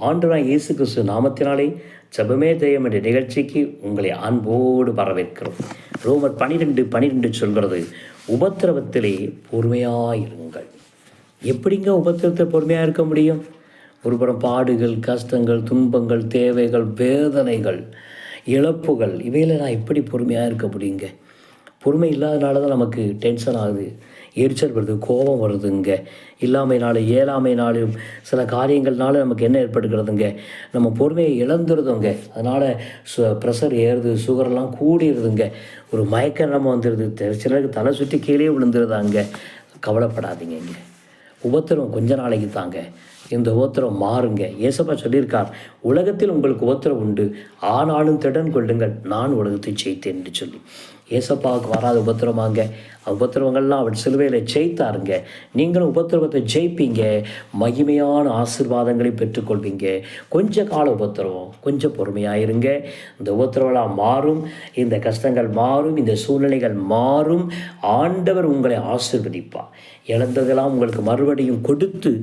ஆண்டவராய் இயேசு கிறிஸ்து நாமத்தினாலே ஜெபமே ஜெயம் என்ற நிகழ்ச்சிக்கு உங்களை அன்போடு வரவேற்கிறோம். ரோமர் 12:12 சொல்கிறது, உபத்திரவத்திலே பொறுமையாயிருங்கள். எப்படிங்க உபத்திரத்தில் பொறுமையாக இருக்க முடியும்? ஒருபுறம் பாடுகள், கஷ்டங்கள், துன்பங்கள், தேவைகள், வேதனைகள், இழப்புகள், இவையில் நான் எப்படி பொறுமையாக இருக்க முடியுங்க? பொறுமை இல்லாதனால தான் நமக்கு டென்ஷன் ஆகுது, எரிச்சல் வருது, கோபம் வருதுங்க. இயலாமைனாலும் சில காரியங்கள்னால நமக்கு என்ன ஏற்படுகிறதுங்க, நம்ம பொறுமையை இழந்துருதுங்க. அதனால் ப்ரெஷர் ஏறுது, சுகரெல்லாம் கூடிடுதுங்க, ஒரு மயக்க நம்ம வந்துடுது, சிலருக்கு தலை சுற்றி கீழே விழுந்துருதாங்க. கவலைப்படாதீங்க, இங்கே உபத்திரம் கொஞ்ச நாளைக்கு தாங்க, இந்த உபத்திரம் மாறுங்க. ஏசப்பா சொல்லியிருக்கார், உலகத்தில் உங்களுக்கு உபத்திரம் உண்டு, ஆனாலும் திடன் கொள்ளுங்கள், நான் உலகத்தை ஜெயித்தேன் என்று சொல்லி. ஏசப்பாவுக்கு வராத உபத்திரமாங்க, உபத்திரவங்கள்லாம் அவர் சிலுவையில் ஜெயித்தாருங்க. நீங்களும் உபத்திரவத்தை ஜெயிப்பீங்க, மகிமையான ஆசீர்வாதங்களை பெற்றுக்கொள்வீங்க. கொஞ்ச கால உபத்திரவம், கொஞ்சம் பொறுமையாயிருங்க. இந்த உபத்திரவெல்லாம் மாறும், இந்த கஷ்டங்கள் மாறும், இந்த சூழ்நிலைகள் மாறும். ஆண்டவர் உங்களை ஆசீர்வதிப்பார். இழந்ததெல்லாம் உங்களுக்கு மறுபடியும் கொடுத்து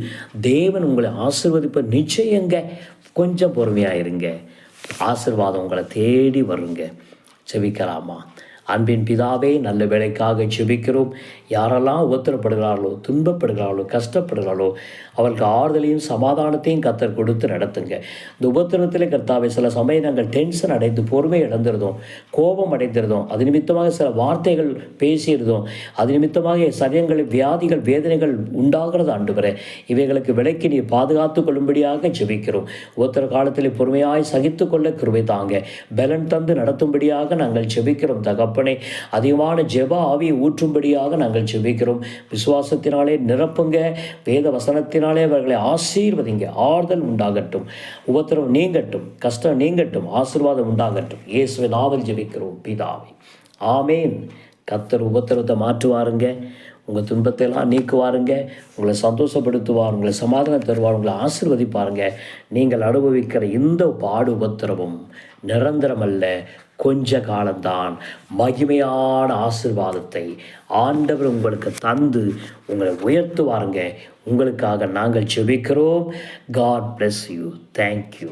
தேவன் உங்களை ஆசீர்வதிப்ப நிச்சயங்க. கொஞ்சம் பொறுமையாயிருங்க, ஆசீர்வாதம் உங்களை தேடி வருங்க. செபிக்கலாமா? அன்பின் பிதாவே, நல்ல வேலைக்காக ஜெபிக்கிறோம். யாரெல்லாம் உபத்திரப்படுகிறார்களோ, துன்பப்படுகிறார்களோ, கஷ்டப்படுகிறார்களோ, அவருக்கு ஆறுதலையும் சமாதானத்தையும் கர்த்தர் கொடுத்து நடத்துங்க. இந்த உபத்திரத்திலே கர்த்தாவே, சில சமயம் நாங்கள் டென்ஷன் அடைந்து பொறுமை இழந்துருதோம், கோபம் அடைந்திருந்தோம், அது நிமித்தமாக சில வார்த்தைகள் பேசியிருந்தோம், அது நிமித்தமாக சரியங்களில் வியாதிகள், வேதனைகள் உண்டாகிறது. ஆண்டவரே, இவைகளுக்கு விலக்கி நீர் பாதுகாத்து கொள்ளும்படியாக ஜெபிக்கிறோம். உபத்திர காலத்தில் பொறுமையாய் சகித்து கொள்ள கிருபை தாங்க, பலன் தந்து நடத்தும்படியாக நாங்கள் ஜெபிக்கிறோம். தகப்பனே, அதிகமான ஜெப ஆவியை ஊற்றும்படியாக நாங்கள் ஜெபிக்கிறோம். விசுவாசத்தினாலே நிரப்புங்க, வேத வசனத்தினாலே அவர்களை ஆசீர்வதிங்க. ஆறுதல் உண்டாகட்டும், உபத்திரம் நீங்கட்டும், கஷ்டம் நீங்கட்டும், ஆசீர்வாதம் உண்டாகட்டும். இயேசுவின் நாமத்தில் ஜெபிக்கிறோம் பிதாவே, ஆமேன். கர்த்தர் உபத்திரத்தை மாற்றுவாருங்க, உங்கள் துன்பத்தை எல்லாம் நீக்குவாருங்க, உங்களை சந்தோஷப்படுத்துவார், உங்களை சமாதானம் தருவார், உங்களை ஆசீர்வதிப்பாருங்க. நீங்கள் அனுபவிக்கிற இந்த பாடு உபத்திரமும் நிரந்தரமல்ல, கொஞ்ச காலம்தான். மகிமையான ஆசீர்வாதத்தை ஆண்டவர் உங்களுக்கு தந்து உங்களை உயர்த்துவாருங்க. உங்களுக்காக நாங்கள் ஜெபிக்கிறோம். God bless you. Thank you.